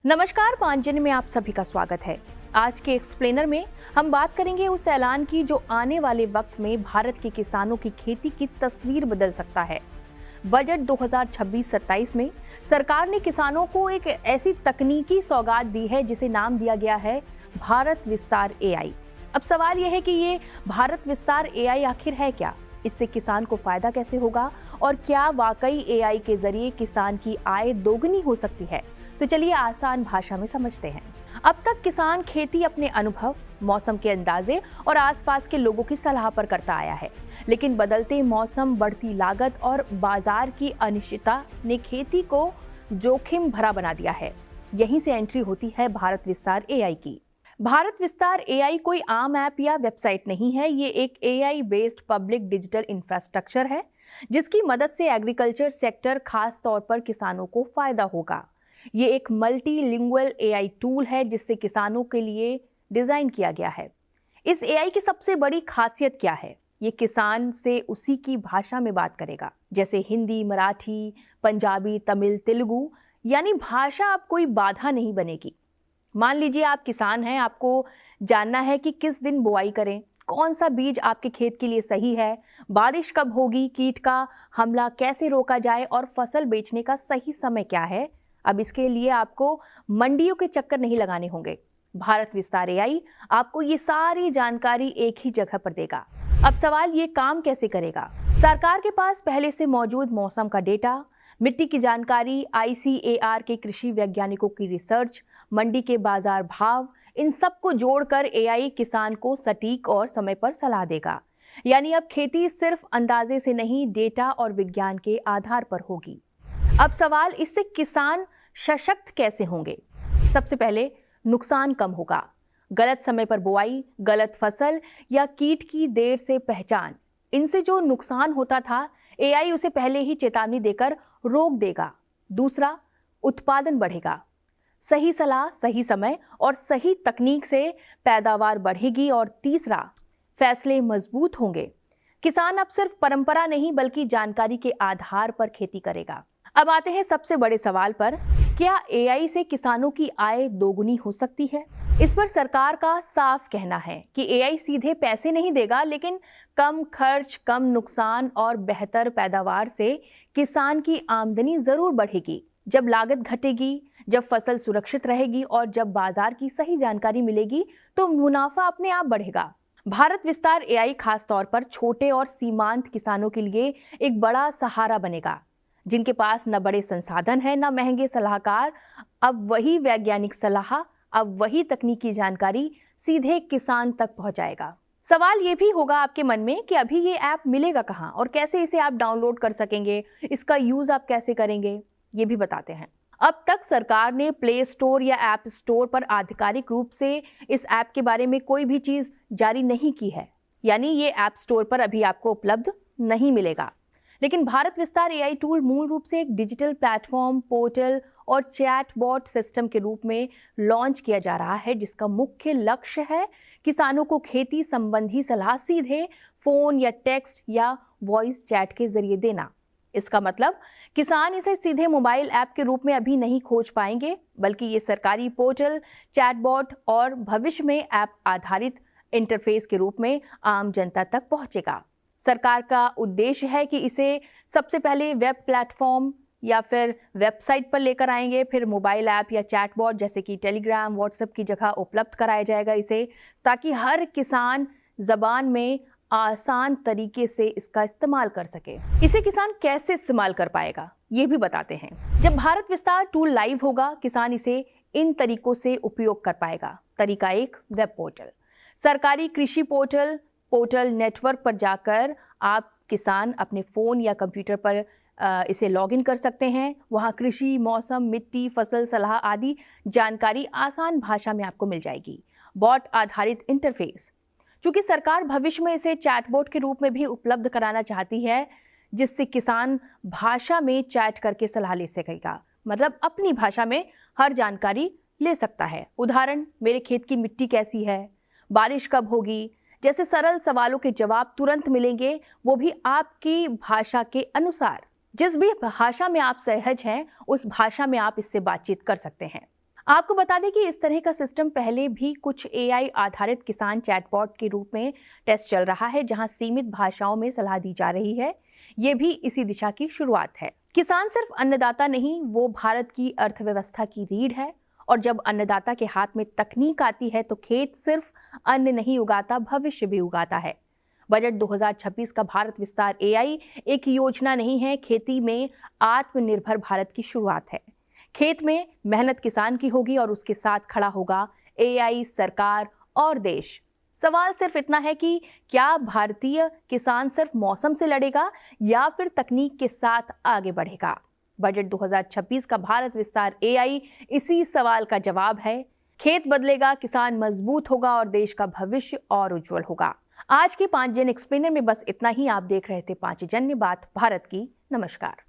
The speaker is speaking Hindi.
नमस्कार, पांचजन्य में आप सभी का स्वागत है। आज के एक्सप्लेनर में हम बात करेंगे उस ऐलान की जो आने वाले वक्त में भारत के किसानों की खेती की तस्वीर बदल सकता है। बजट 2026-27 में सरकार ने किसानों को एक ऐसी तकनीकी सौगात दी है जिसे नाम दिया गया है भारत विस्तार एआई। अब सवाल यह है कि ये भारत विस्तार एआई आखिर है क्या, इससे किसान को फायदा कैसे होगा और क्या वाकई एआई के जरिए किसान की आय दोगुनी हो सकती है। तो चलिए आसान भाषा में समझते हैं। अब तक किसान खेती अपने अनुभव, मौसम के अंदाजे और आसपास के लोगों की सलाह पर करता आया है, लेकिन बदलते मौसम, बढ़ती लागत और बाजार की अनिश्चितता ने खेती को जोखिम भरा बना दिया है। यहीं से एंट्री होती है भारत विस्तार एआई की। भारत विस्तार एआई कोई आम ऐप या वेबसाइट नहीं है, ये एक AI based public digital infrastructure है जिसकी मदद से एग्रीकल्चर सेक्टर, खास तौर पर किसानों को फायदा होगा। ये एक मल्टीलिंगुअल एआई टूल है जिससे किसानों के लिए डिजाइन किया गया है। इस एआई की सबसे बड़ी खासियत क्या है? ये किसान से उसी की भाषा में बात करेगा, जैसे हिंदी, मराठी, पंजाबी, तमिल, तेलुगु, यानी भाषा अब कोई बाधा नहीं बनेगी। मान लीजिए आप किसान हैं, आपको जानना है कि किस दिन बुआई करें, कौन सा बीज आपके खेत के लिए सही है, बारिश कब होगी, कीट का हमला कैसे रोका जाए और फसल बेचने का सही समय क्या है। अब इसके लिए आपको मंडियों के चक्कर नहीं लगाने होंगे। भारत विस्तार एआई आपको ये सारी जानकारी एक ही जगह पर देगा। अब सवाल ये काम कैसे करेगा? सरकार के पास पहले से मौजूद मौसम का डेटा, मिट्टी की जानकारी, आईसीएआर के कृषि वैज्ञानिकों की रिसर्च, मंडी के बाजार भाव, इन सबको जोड़कर एआई किसान को सटीक और समय पर सलाह देगा। यानी अब खेती सिर्फ अंदाजे से नहीं, डेटा और विज्ञान के आधार पर होगी। अब सवाल, इससे किसान सशक्त कैसे होंगे? सबसे पहले नुकसान कम होगा। गलत समय पर बुआई, गलत फसल या कीट की देर से पहचान, इनसे जो नुकसान होता था एआई उसे पहले ही चेतावनी देकर रोक देगा। दूसरा, उत्पादन बढ़ेगा। सही सलाह, सही समय और सही तकनीक से पैदावार बढ़ेगी। और तीसरा, फैसले मजबूत होंगे। किसान अब सिर्फ परंपरा नहीं बल्कि जानकारी के आधार पर खेती करेगा। अब आते हैं सबसे बड़े सवाल पर, क्या एआई से किसानों की आय दोगुनी हो सकती है? इस पर सरकार का साफ कहना है कि एआई सीधे पैसे नहीं देगा, लेकिन कम खर्च, कम नुकसान और बेहतर पैदावार से किसान की आमदनी जरूर बढ़ेगी। जब लागत घटेगी, जब फसल सुरक्षित रहेगी और जब बाजार की सही जानकारी मिलेगी तो मुनाफा अपने आप बढ़ेगा। भारत विस्तार एआई खास तौर पर छोटे और सीमांत किसानों के लिए एक बड़ा सहारा बनेगा, जिनके पास न बड़े संसाधन है, न महंगे सलाहकार। अब वही वैज्ञानिक सलाह, अब वही तकनीकी जानकारी सीधे किसान तक पहुंचाएगा। सवाल ये भी होगा आपके मन में कि अभी ये ऐप मिलेगा कहाँ और कैसे इसे आप डाउनलोड कर सकेंगे, इसका यूज आप कैसे करेंगे, ये भी बताते हैं। अब तक सरकार ने प्ले स्टोर या ऐप स्टोर पर आधिकारिक रूप से इस ऐप के बारे में कोई भी चीज जारी नहीं की है, यानी ये ऐप स्टोर पर अभी आपको उपलब्ध नहीं मिलेगा। लेकिन भारत विस्तार एआई टूल मूल रूप से एक डिजिटल प्लेटफॉर्म, पोर्टल और चैटबॉट सिस्टम के रूप में लॉन्च किया जा रहा है, जिसका मुख्य लक्ष्य है किसानों को खेती संबंधी सलाह सीधे फोन या टेक्स्ट या वॉइस चैट के जरिए देना। इसका मतलब किसान इसे सीधे मोबाइल ऐप के रूप में अभी नहीं खोज पाएंगे, बल्कि ये सरकारी पोर्टल, चैटबॉट और भविष्य में ऐप आधारित इंटरफेस के रूप में आम जनता तक पहुंचेगा। सरकार का उद्देश्य है कि इसे सबसे पहले वेब प्लेटफॉर्म या फिर वेबसाइट पर लेकर आएंगे, फिर मोबाइल ऐप या चैटबॉट जैसे कि टेलीग्राम, व्हाट्सएप की जगह उपलब्ध कराया जाएगा इसे, ताकि हर किसान जबान में आसान तरीके से इसका इस्तेमाल कर सके। इसे किसान कैसे इस्तेमाल कर पाएगा, ये भी बताते हैं। जब भारत विस्तार टूल लाइव होगा, किसान इसे इन तरीकों से उपयोग कर पाएगा। तरीका 1, वेब पोर्टल। सरकारी कृषि पोर्टल नेटवर्क पर जाकर आप किसान अपने फ़ोन या कंप्यूटर पर इसे लॉगिन कर सकते हैं। वहाँ कृषि, मौसम, मिट्टी, फसल सलाह आदि जानकारी आसान भाषा में आपको मिल जाएगी। बॉट आधारित इंटरफेस, चूँकि सरकार भविष्य में इसे चैटबॉट के रूप में भी उपलब्ध कराना चाहती है, जिससे किसान भाषा में चैट करके सलाह ले सकेगा, मतलब अपनी भाषा में हर जानकारी ले सकता है। उदाहरण, मेरे खेत की मिट्टी कैसी है, बारिश कब होगी, जैसे सरल सवालों के जवाब तुरंत मिलेंगे, वो भी आपकी भाषा के अनुसार। जिस भी भाषा में आप सहज हैं, उस भाषा में आप इससे बातचीत कर सकते हैं। आपको बता दें कि इस तरह का सिस्टम पहले भी कुछ एआई आधारित किसान चैटबॉट के रूप में टेस्ट चल रहा है, जहां सीमित भाषाओं में सलाह दी जा रही है। ये भी इसी दिशा की शुरुआत है। किसान सिर्फ अन्नदाता नहीं, वो भारत की अर्थव्यवस्था की रीढ़ है। और जब अन्नदाता के हाथ में तकनीक आती है तो खेत सिर्फ अन्न नहीं उगाता, भविष्य भी उगाता है। बजट 2026 का भारत विस्तार एआई एक योजना नहीं है, खेती में आत्मनिर्भर भारत की शुरुआत है। खेत में मेहनत किसान की होगी और उसके साथ खड़ा होगा एआई, सरकार और देश। सवाल सिर्फ इतना है कि क्या भारतीय किसान सिर्फ मौसम से लड़ेगा या फिर तकनीक के साथ आगे बढ़ेगा। बजट 2026 का भारत विस्तार एआई इसी सवाल का जवाब है। खेत बदलेगा, किसान मजबूत होगा और देश का भविष्य और उज्जवल होगा। आज के 5 जन एक्सप्लेनर में बस इतना ही। आप देख रहे थे 5 जन्य बात भारत की। नमस्कार।